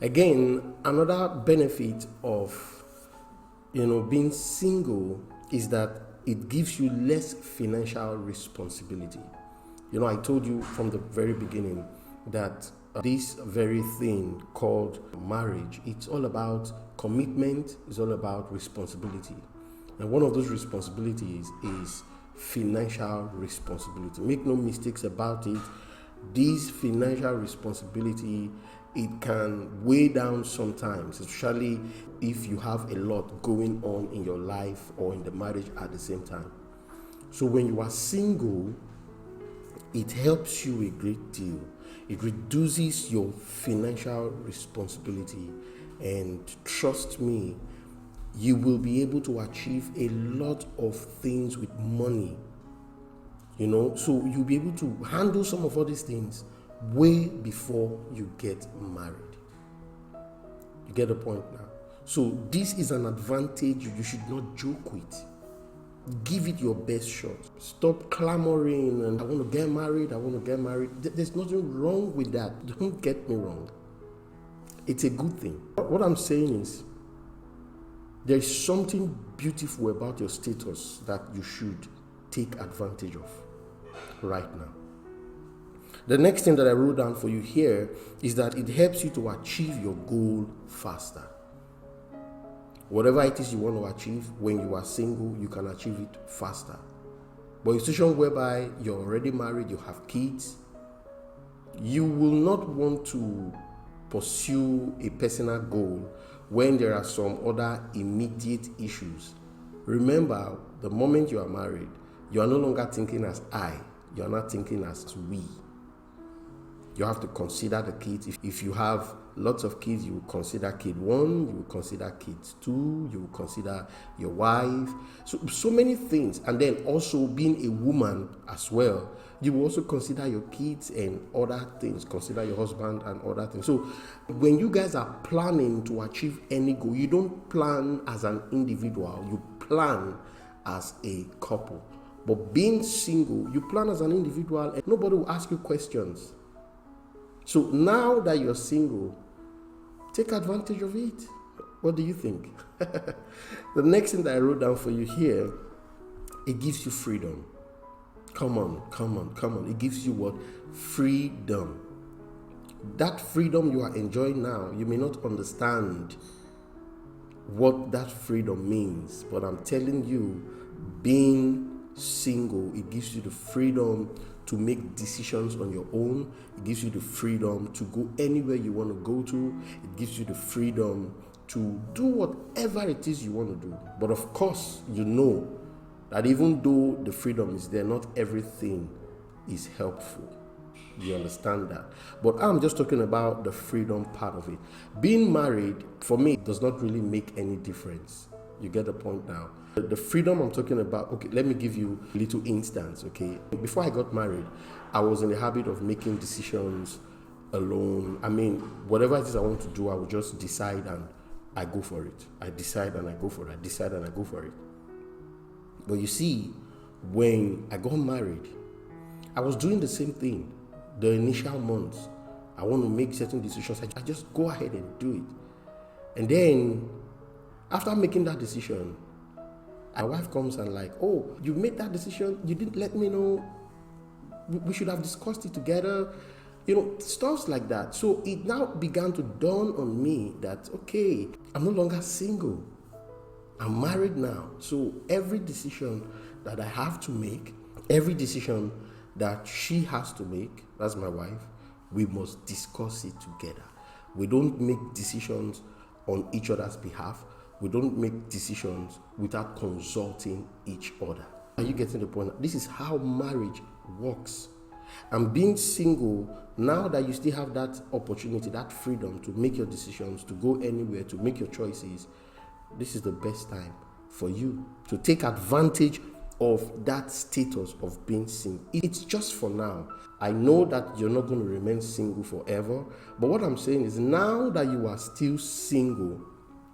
Again, another benefit of being single is that it gives you less financial responsibility. I told you from the very beginning that this very thing called marriage, it's all about commitment, it's all about responsibility. And one of those responsibilities is financial responsibility. Make no mistakes about it. This financial responsibility, it can weigh down sometimes, especially if you have a lot going on in your life or in the marriage at the same time. So when you are single, it helps you a great deal. It reduces your financial responsibility, and trust me, you will be able to achieve a lot of things with money. So you'll be able to handle some of all these things way before you get married. You get the point now? So this is an advantage you should not joke with. Give it your best shot. Stop clamoring and I want to get married. There's nothing wrong with that. Don't get me wrong. It's a good thing. What I'm saying is, there's something beautiful about your status that you should take advantage of right now. The next thing that I wrote down for you here is that it helps you to achieve your goal faster. Whatever it is you want to achieve, when you are single, you can achieve it faster. But a situation whereby you're already married, you have kids, you will not want to pursue a personal goal when there are some other immediate issues. Remember, the moment you are married, you are no longer thinking as I, you are not thinking as we. You have to consider the kids. If you have lots of kids, you will consider kid 1, you will consider kids 2, you will consider your wife. So many things. And then also being a woman as well, you will also consider your kids and other things, consider your husband and other things. So when you guys are planning to achieve any goal, you don't plan as an individual, you plan as a couple. But being single, you plan as an individual and nobody will ask you questions. So now that you're single, take advantage of it. What do you think? The next thing that I wrote down for you here, it gives you freedom. Come on. It gives you what? Freedom. That freedom you are enjoying now, you may not understand what that freedom means, but I'm telling you, being single, it gives you the freedom to make decisions on your own. It gives you the freedom to go anywhere you want to go to. It gives you the freedom to do whatever it is you want to do. But of course, you know that even though the freedom is there, not everything is helpful. You understand that? But I'm just talking about the freedom part of it. Being married, for me, does not really make any difference. You get the point now? The freedom I'm talking about, okay, let me give you a little instance, okay? Before I got married, I was in the habit of making decisions alone. I mean, whatever it is I want to do, I would just decide and I go for it. I decide and I go for it. But you see, when I got married, I was doing the same thing. The initial months, I want to make certain decisions. I just go ahead and do it. And then, after making that decision, my wife comes and like, oh, you made that decision, you didn't let me know, we should have discussed it together, stuff like that. So it now began to dawn on me that, okay, I'm no longer single, I'm married now. So every decision that I have to make, every decision that she has to make, that's my wife, we must discuss it together. We don't make decisions on each other's behalf. We don't make decisions without consulting each other. Are you getting the point? This is how marriage works. And being single, now that you still have that opportunity, that freedom to make your decisions, to go anywhere, to make your choices, this is the best time for you to take advantage of that status of being single. It's just for now. I know that you're not going to remain single forever, but what I'm saying is now that you are still single,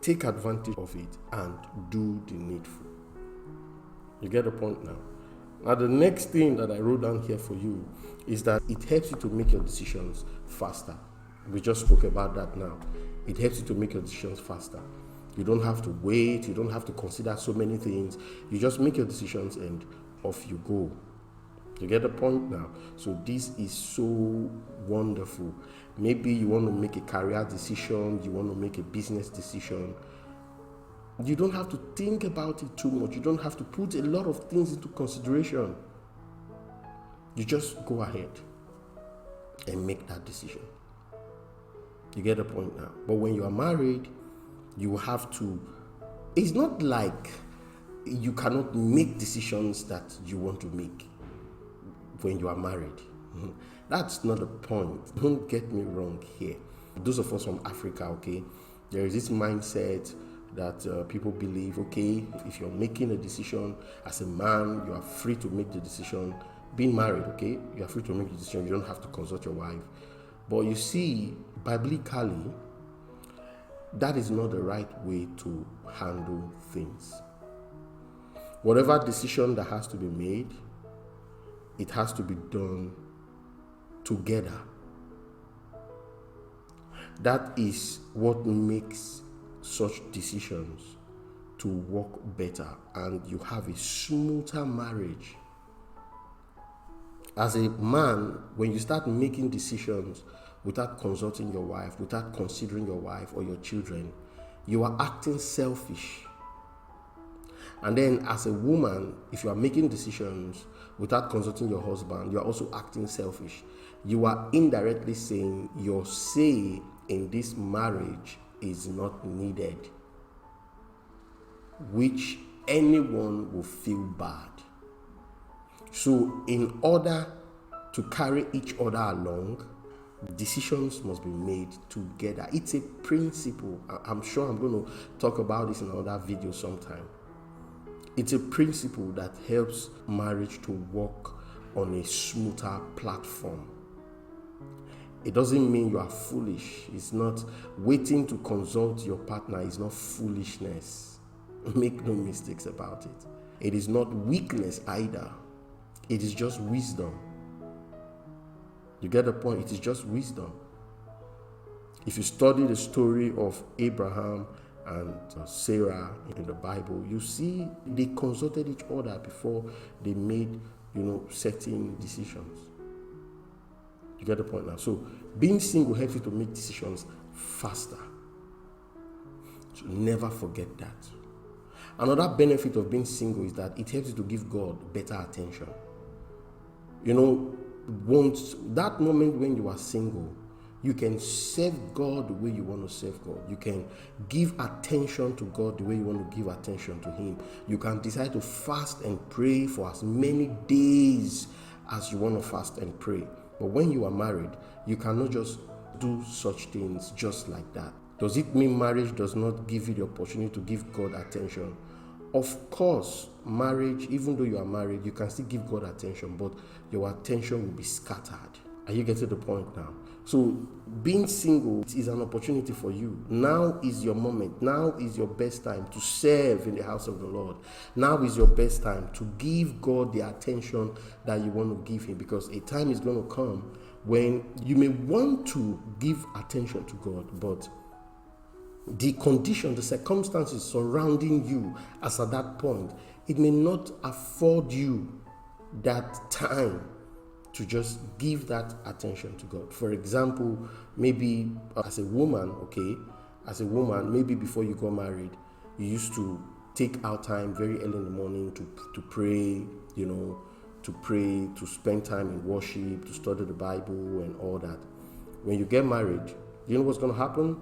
take advantage of it and do the needful. You get the point now? Now, the next thing that I wrote down here for you is that it helps you to make your decisions faster. We just spoke about that now. It helps you to make your decisions faster. You don't have to wait. You don't have to consider so many things. You just make your decisions and off you go. You get the point now? So this is so wonderful. Maybe you want to make a career decision. You want to make a business decision. You don't have to think about it too much. You don't have to put a lot of things into consideration. You just go ahead and make that decision. You get the point now? But when you are married, you have to, it's not like you cannot make decisions that you want to make when you are married. That's not the point. Don't get me wrong here. Those of us from Africa, okay, there is this mindset that people believe, okay, if you're making a decision as a man, you are free to make the decision. Being married, okay, you are free to make the decision. You don't have to consult your wife. But you see, biblically, that is not the right way to handle things. Whatever decision that has to be made, it has to be done together. That is what makes such decisions to work better, and you have a smoother marriage. As a man, when you start making decisions without consulting your wife, without considering your wife or your children, you are acting selfish. And then as a woman, if you are making decisions without consulting your husband, you are also acting selfish. You are indirectly saying your say in this marriage is not needed, which anyone will feel bad. So in order to carry each other along, decisions must be made together. It's a principle. I'm sure I'm going to talk about this in another video sometime. It's a principle that helps marriage to work on a smoother platform. It doesn't mean you are foolish. It's not waiting to consult your partner is not foolishness. Make no mistakes about it. It is not weakness either. It is just wisdom. You get the point? It is just wisdom. If you study the story of Abraham and Sarah in the Bible, you see they consulted each other before they made, certain decisions. You get the point now? So being single helps you to make decisions faster. So never forget that. Another benefit of being single is that it helps you to give God better attention. Once that moment when you are single, you can serve God the way you want to serve God. You can give attention to God the way you want to give attention to Him. You can decide to fast and pray for as many days as you want to fast and pray. But when you are married, you cannot just do such things just like that. Does it mean marriage does not give you the opportunity to give God attention? Of course, marriage, even though you are married, you can still give God attention, but your attention will be scattered. Are you getting the point now? So being single is an opportunity for you. Now is your moment. Now is your best time to serve in the house of the Lord. Now is your best time to give God the attention that you want to give Him, because a time is going to come when you may want to give attention to God, but the condition, the circumstances surrounding you as at that point, it may not afford you that time to just give that attention to God. For example, maybe as a woman, maybe before you got married, you used to take out time very early in the morning to pray, to spend time in worship, to study the Bible and all that. When you get married, you know what's going to happen?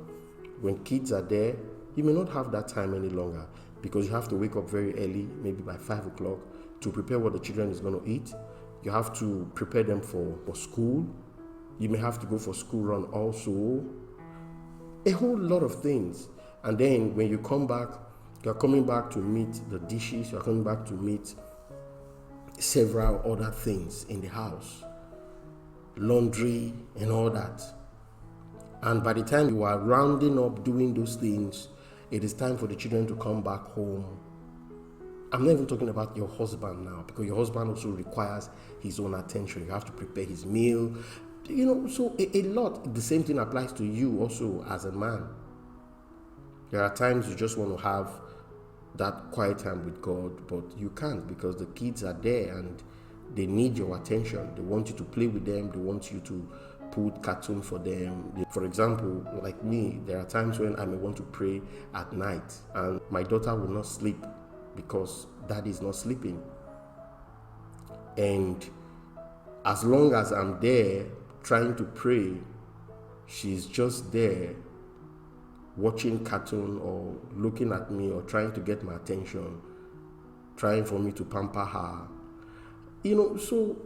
When kids are there, you may not have that time any longer, because you have to wake up very early, maybe by 5 o'clock, to prepare what the children is going to eat. You have to prepare them for school. You may have to go for school run also. A whole lot of things. And then when you come back, you're coming back to meet the dishes. You're coming back to meet several other things in the house. Laundry and all that. And by the time you are rounding up doing those things, it is time for the children to come back home. I'm not even talking about your husband now, because your husband also requires his own attention. You have to prepare his meal, so a lot. The same thing applies to you also as a man. There are times you just want to have that quiet time with God, but you can't because the kids are there and they need your attention. They want you to play with them. They want you to put cartoon for them. For example, like me, there are times when I may want to pray at night and my daughter will not sleep because dad is not sleeping. And as long as I'm there trying to pray, she's just there watching cartoon or looking at me or trying to get my attention, trying for me to pamper her. So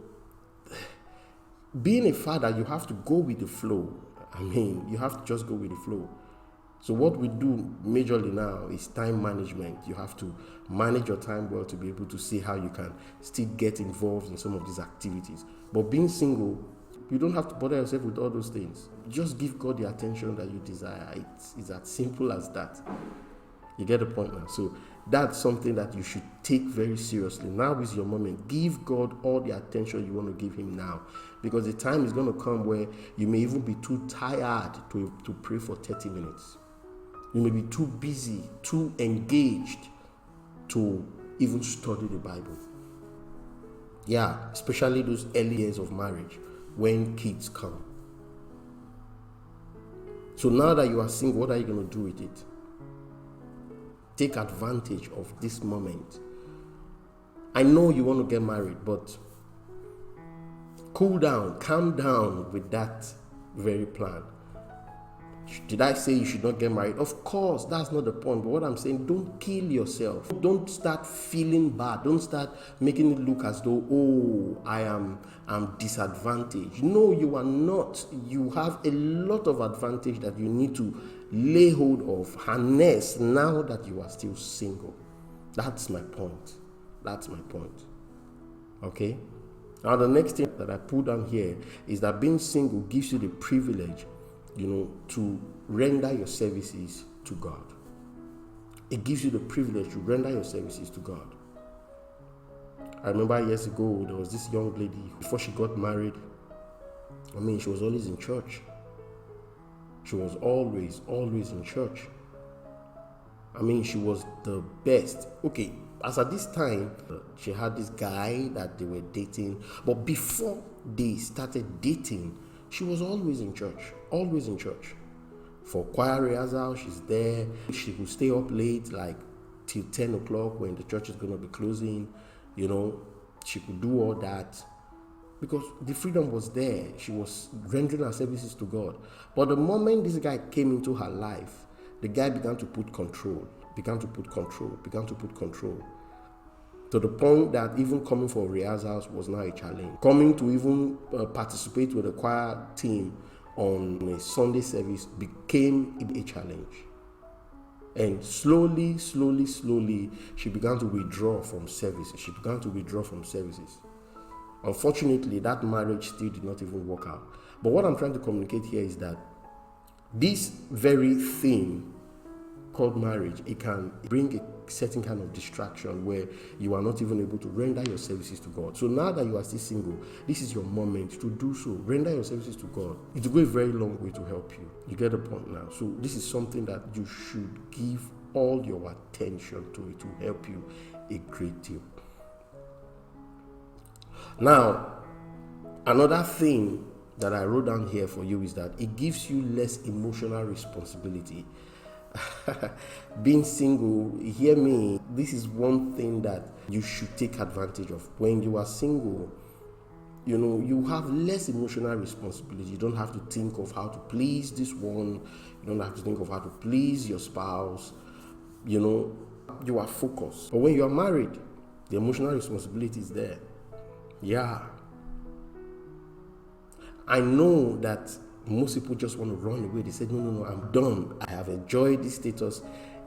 being a father, you have to go with the flow. You have to just go with the flow. So what we do majorly now is time management. You have to manage your time well to be able to see how you can still get involved in some of these activities. But being single, you don't have to bother yourself with all those things. Just give God the attention that you desire. It's as simple as that. You get the point now? So that's something that you should take very seriously. Now is your moment. Give God all the attention you want to give him now. Because the time is going to come where you may even be too tired to pray for 30 minutes. You may be too busy, too engaged to even study the Bible. Yeah, especially those early years of marriage when kids come. So now that you are single, what are you going to do with it? Take advantage of this moment. I know you want to get married, but cool down, calm down with that very plan. Did I say you should not get married? Of course, that's not the point. But what I'm saying, don't kill yourself. Don't start feeling bad. Don't start making it look as though, I'm disadvantaged. No, you are not. You have a lot of advantage that you need to lay hold of, harness now that you are still single. That's my point. That's my point. Okay? Now, the next thing that I put down here is that being single gives you the privilege to render your services to God. It gives you the privilege to render your services to God. I remember years ago, there was this young lady, before she got married, she was always in church. She was always in church. She was the best. Okay, as at this time, she had this guy that they were dating. But before they started dating, she was always in church. For choir rehearsal, she's there. She would stay up late, like till 10 o'clock when the church is going to be closing. She could do all that because the freedom was there. She was rendering her services to God. But the moment this guy came into her life, the guy began to put control. To the point that even coming for rehearsals was now a challenge. Coming to even participate with the choir team on a Sunday service became a challenge. And slowly, she began to withdraw from services. Unfortunately, that marriage still did not even work out. But what I'm trying to communicate here is that this very thing called marriage, it can bring a certain kind of distraction where you are not even able to render your services to God. So now that you are still single, this is your moment to do so. Render your services to God. It will go a very long way to help you. You get the point now. So this is something that you should give all your attention to. It will help you a great deal. Now, another thing that I wrote down here for you is that it gives you less emotional responsibility. Being single, hear me, this is one thing that you should take advantage of. When you are single, you have less emotional responsibility. You don't have to think of how to please this one. You don't have to think of how to please your spouse. You are focused. But when you are married, the emotional responsibility is there. Yeah. I know that most people just want to run away. They say, no, I'm done. I have enjoyed this status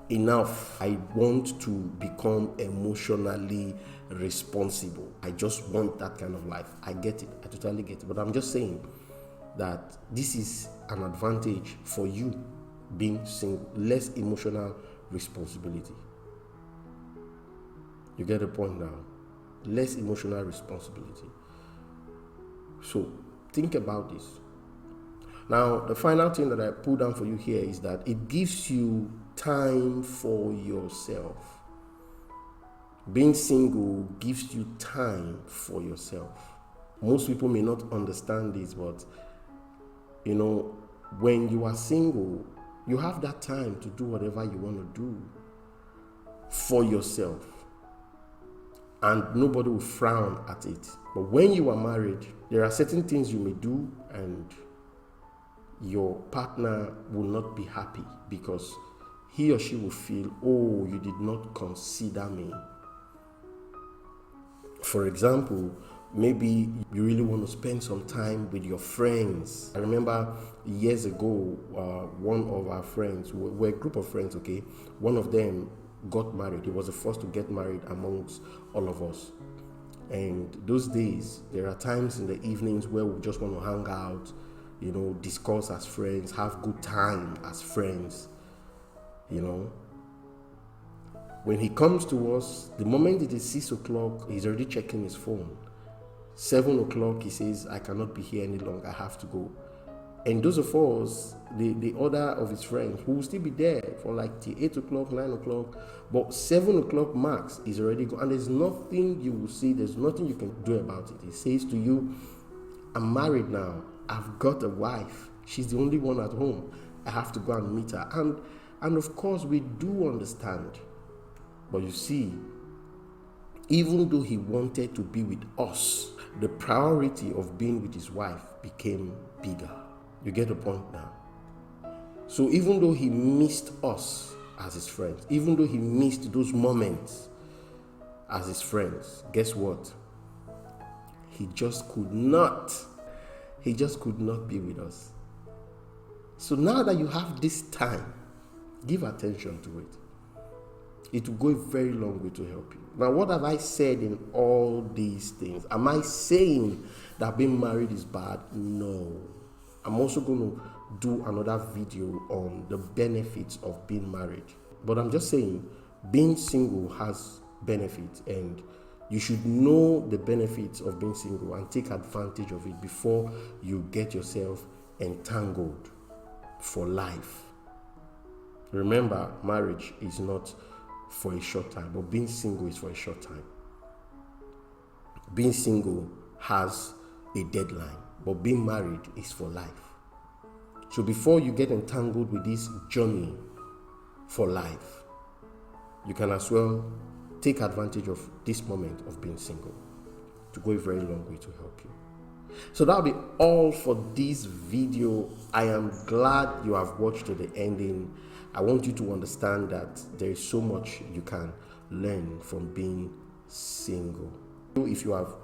enough. I want to become emotionally responsible. I just want that kind of life. I get it. I totally get it. But I'm just saying that this is an advantage for you being single. Less emotional responsibility. You get the point now? Less emotional responsibility. So think about this. Now, the final thing that I put down for you here is that it gives you time for yourself. Being single gives you time for yourself. Most people may not understand this, but when you are single, you have that time to do whatever you want to do for yourself, and nobody will frown at it. But when you are married, there are certain things you may do and your partner will not be happy because he or she will feel, oh, you did not consider me. For example, maybe you really want to spend some time with your friends. I remember years ago, one of our friends, we're a group of friends, okay? One of them got married. He was the first to get married amongst all of us. And those days, there are times in the evenings where we just want to hang out, discuss as friends, have good time as friends, When he comes to us, the moment it is 6 o'clock, he's already checking his phone. 7 o'clock, he says, I cannot be here any longer, I have to go. And those of us, the other of his friends, who will still be there for like till 8 o'clock, 9 o'clock, but 7 o'clock max is already gone. And there's nothing you will see, there's nothing you can do about it. He says to you, I'm married now, I've got a wife, she's the only one at home, I have to go and meet her. And of course, we do understand. But you see, even though he wanted to be with us, the priority of being with his wife became bigger. You get the point now? So even though he missed us as his friends, even though he missed those moments as his friends, guess what? He just could not be with us. So now that you have this time, give attention to it. It will go a very long way to help you. Now, what have I said in all these things? Am I saying that being married is bad? No. I'm also going to do another video on the benefits of being married. But I'm just saying, being single has benefits, and you should know the benefits of being single and take advantage of it before you get yourself entangled for life. Remember, marriage is not for a short time, but being single is for a short time. Being single has a deadline, but being married is for life. So before you get entangled with this journey for life, you can as well take advantage of this moment of being single to go a very long way to help you. So that'll be all for this video. I am glad you have watched to the ending. I want you to understand that there is so much you can learn from being single. If you have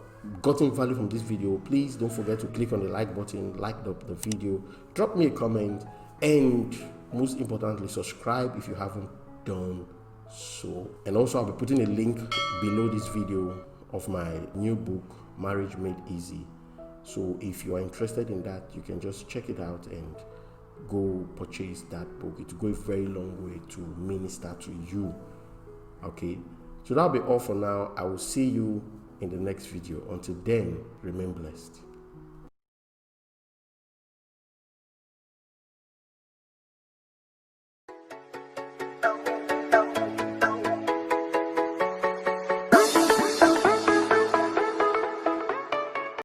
gotten value from this video, please don't forget to click on the like button, like the video, drop me a comment, and most importantly, subscribe if you haven't done so. And also, I'll be putting a link below this video of my new book, Marriage Made Easy. So if you are interested in that, you can just check it out and go purchase that book. It will go a very long way to minister to you. Okay, so that'll be all for now. I will see you in the next video. Until then, remain blessed.